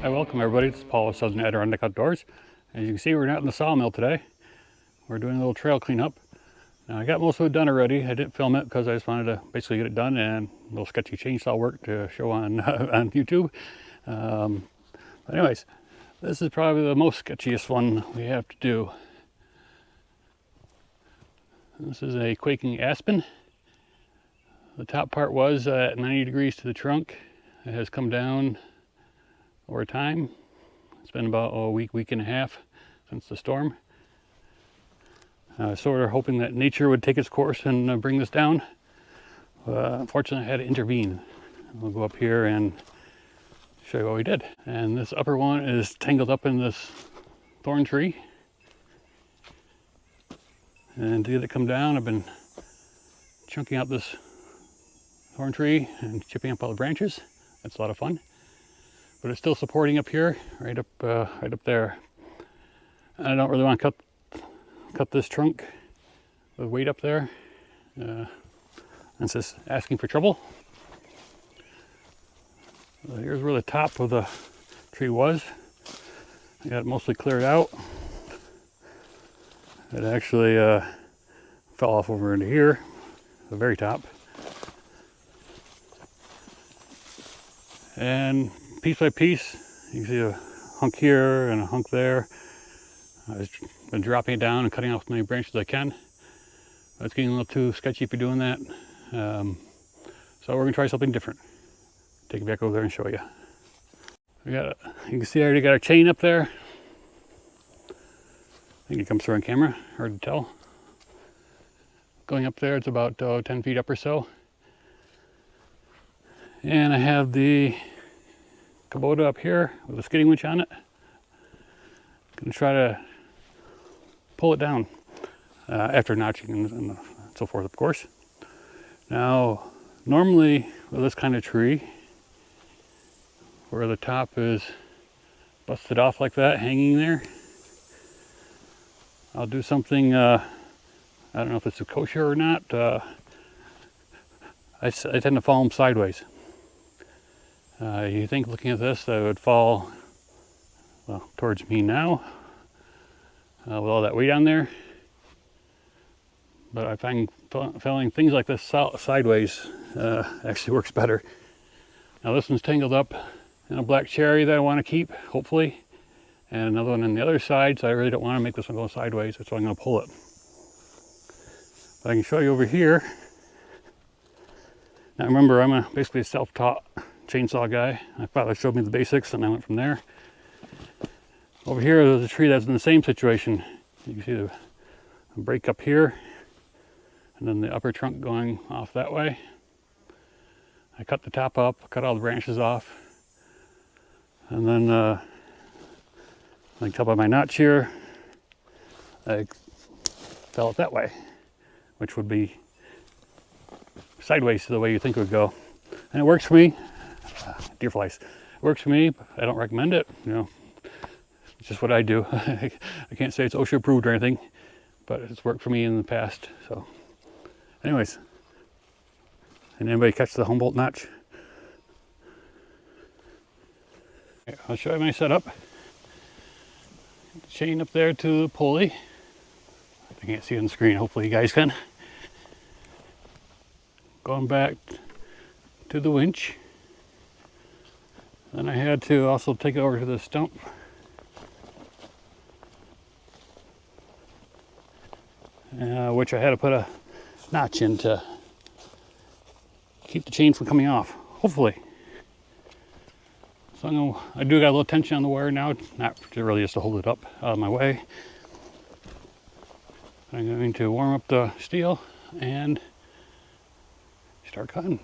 Hi, welcome everybody. This is Paul with Southern Adirondack Outdoors. As you can see, we're not in the sawmill today. We're doing a little trail cleanup. Now, I got most of it done already. I didn't film it because I just wanted to basically get it done and a little sketchy chainsaw work to show on on YouTube. But anyways, this is probably the most sketchiest one we have to do. This is a quaking aspen. The top part was at 90 degrees to the trunk. It has come down over time. It's been about a week and a half since the storm. Sort of hoping that nature would take its course and bring this down. Unfortunately, I had to intervene. We'll go up here and show you what we did. And this upper one is tangled up in this thorn tree. And to get it come down, I've been chunking out this thorn tree and chipping up all the branches. That's a lot of fun. But it's still supporting up here, right up there. And I don't really want to cut this trunk with weight up there. It's just asking for trouble. Here's where the top of the tree was. I got it mostly cleared out. It actually fell off over into here, the very top. And piece by piece, you can see a hunk here and a hunk there. I've been dropping it down and cutting off as many branches as I can. It's getting a little too sketchy for doing that. So we're gonna try something different. Take it back over there and show you. You can see I already got a chain up there. I think it comes through on camera, hard to tell. Going up there, it's about 10 feet up or so. And I have the Kubota up here with a skidding winch on it. Gonna try to pull it down after notching and so forth, of course. Now, normally with this kind of tree, where the top is busted off like that, hanging there, I'll do something, I don't know if it's kosher or not. I tend to fall them sideways. You think looking at this that it would fall, well, towards me now with all that weight on there. But I find falling things like this sideways actually works better. Now this one's tangled up in a black cherry that I want to keep, hopefully. And another one on the other side, so I really don't want to make this one go sideways, that's why I'm going to pull it. But I can show you over here. Now remember, I'm basically a self-taught chainsaw guy. My father showed me the basics and I went from there. Over here there's a tree that's in the same situation. You can see the break up here and then the upper trunk going off that way. I cut the top up, cut all the branches off, and then I can tell by my notch here, I fell it that way, which would be sideways to the way you think it would go. And it works for me. Deer flies. It works for me, but I don't recommend it. You know, it's just what I do. I can't say it's OSHA approved or anything, but it's worked for me in the past. So, anyways, and anybody catch the Humboldt notch? Okay, I'll show you my setup. Chain up there to the pulley. I can't see it on the screen. Hopefully, you guys can. Going back to the winch. Then I had to also take it over to the stump. Which I had to put a notch in to keep the chain from coming off, hopefully. So I do got a little tension on the wire now, not really just to hold it up out of my way. I'm going to warm up the steel and start cutting.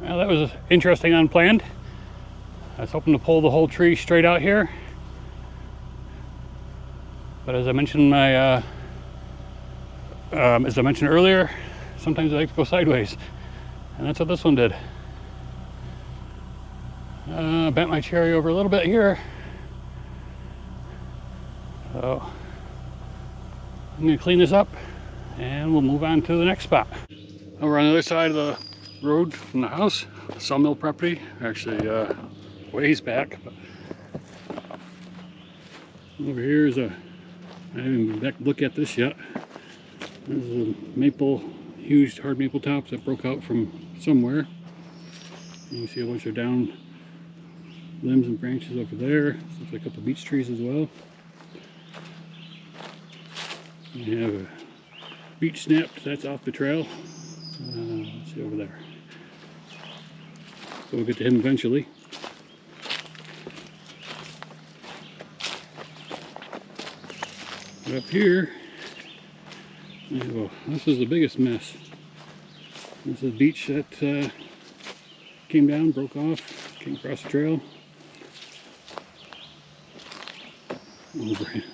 Well, that was interesting, unplanned. I was hoping to pull the whole tree straight out here, but as I mentioned earlier, sometimes I like to go sideways, and that's what this one did. Bent my cherry over a little bit here, so I'm going to clean this up, and we'll move on to the next spot. Over on the other side of the road from the house, sawmill property, actually ways back, but over here is I haven't been back to look at this yet. This is a maple, huge hard maple tops that broke out from somewhere. You can see a bunch of down limbs and branches over there. Looks like a couple beech trees as well. You have a beech snapped, that's off the trail. Let's see over there. So we'll get to him eventually. But up here, this is the biggest mess. This is beech that came down, broke off, came across the trail.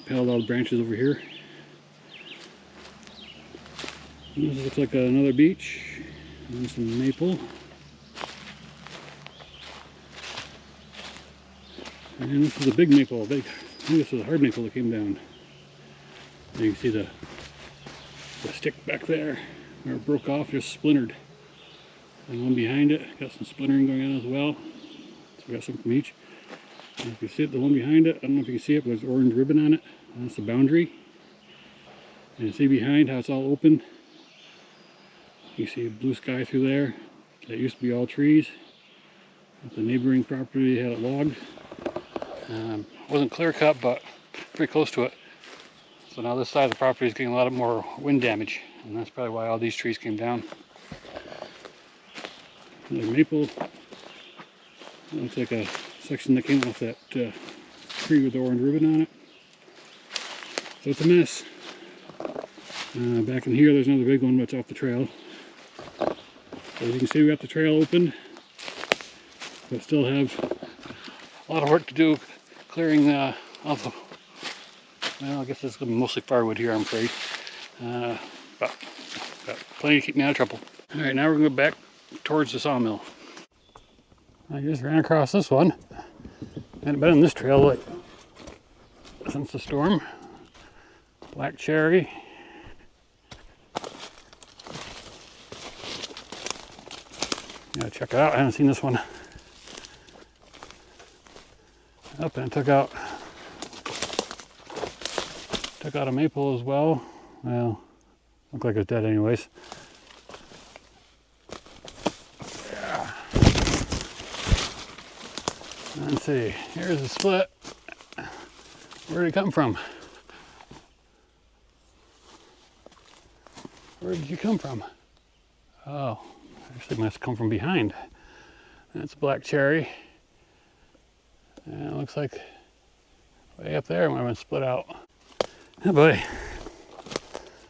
Parallel branches over here. This looks like another beech and some maple. And this is a big maple. I think this is a hard maple that came down. And you can see the stick back there where it broke off, just splintered. And one behind it got some splintering going on as well. So we got some from each. And if you see it, the one behind it, I don't know if you can see it, but there's an orange ribbon on it. And that's the boundary. And you see behind how it's all open. You see blue sky through there. That used to be all trees. The neighboring property had it logged. Wasn't clear cut, but pretty close to it. So now this side of the property is getting a lot more wind damage, and that's probably why all these trees came down. Another maple. Looks like a section that came off that tree with the orange ribbon on it. So it's a mess. Back in here, there's another big one, but it's off the trail. So as you can see, we got the trail open, but still have a lot of work to do clearing off the, well, I guess it's going to be mostly firewood here, I'm afraid. But got plenty to keep me out of trouble. Alright, now we're going to go back towards the sawmill. I just ran across this one. Hadn't been on this trail like since the storm. Black cherry. Yeah, check it out. I haven't seen this one. Up and took out a maple as well. Well, looked like it's dead anyways. Yeah. Let's see. Here's the split. Where did it come from? Where did you come from? Oh, actually must come from behind. That's black cherry. And it looks like way up there might have been split out. Oh boy.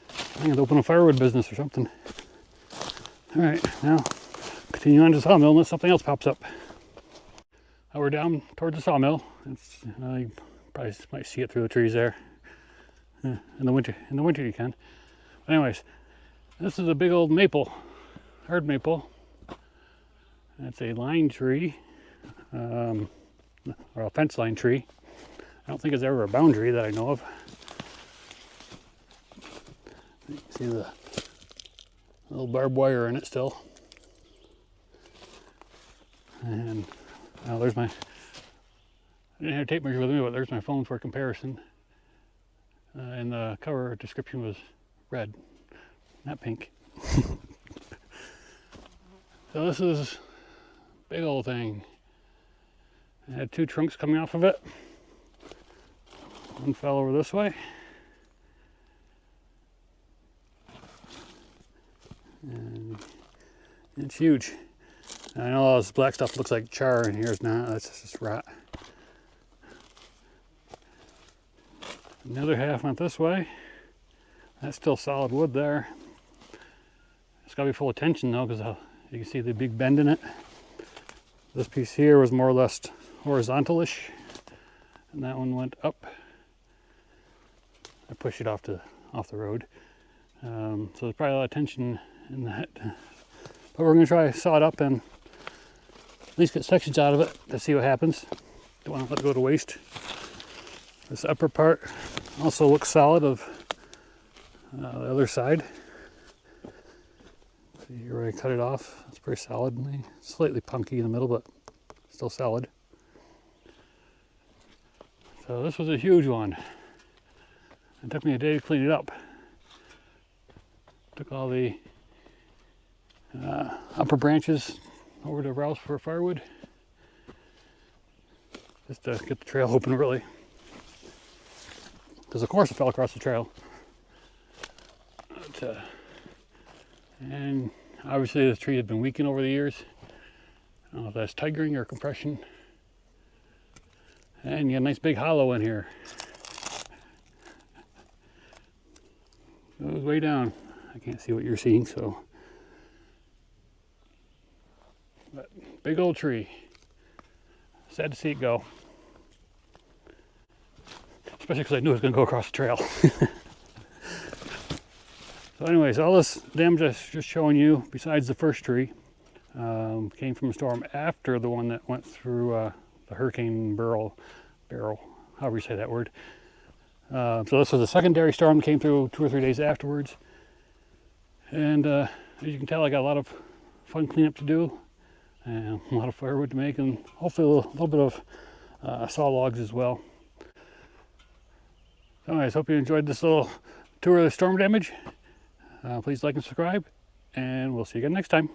I think I'd open a firewood business or something. Alright, now continue on to the sawmill unless something else pops up. Now we're down towards the sawmill. It's, you probably might see it through the trees there. In the winter you can. But anyways, this is a big old maple, hard maple. That's a line tree, or a fence line tree. I don't think it's ever a boundary that I know of. You can see the little barbed wire in it still. And there's my, I didn't have a tape measure with me, but there's my phone for comparison. And the cover description was red, not pink. So this is a big old thing. It had two trunks coming off of it. One fell over this way. And it's huge. I know all this black stuff looks like char and here's not, that's just rot. The other half went this way. That's still solid wood there. It's got to be full of tension though, because you can see the big bend in it. This piece here was more or less horizontal-ish, and that one went up. I pushed it off the road. So there's probably a lot of tension in that. But we're going to try to saw it up and at least get sections out of it to see what happens. Don't want to let it go to waste. This upper part also looks solid of the other side. See here where I cut it off, it's pretty solid. Slightly punky in the middle, but still solid. So this was a huge one. It took me a day to clean it up. Took all the upper branches over to Rouse for firewood. Just to get the trail open really. Because of course it fell across the trail. But, and obviously this tree had been weakened over the years. I don't know if that's tigering or compression. And you got a nice big hollow in here. It goes way down. I can't see what you're seeing, so. But big old tree. Sad to see it go. Especially because I knew it was going to go across the trail. So anyways, all this damage I'm just showing you, besides the first tree, came from a storm after the one that went through the hurricane barrel, however you say that word. So this was a secondary storm that came through 2 or 3 days afterwards. And as you can tell, I got a lot of fun cleanup to do, and a lot of firewood to make, and hopefully a little bit of saw logs as well. So anyways, hope you enjoyed this little tour of the storm damage. Please like and subscribe, and we'll see you again next time.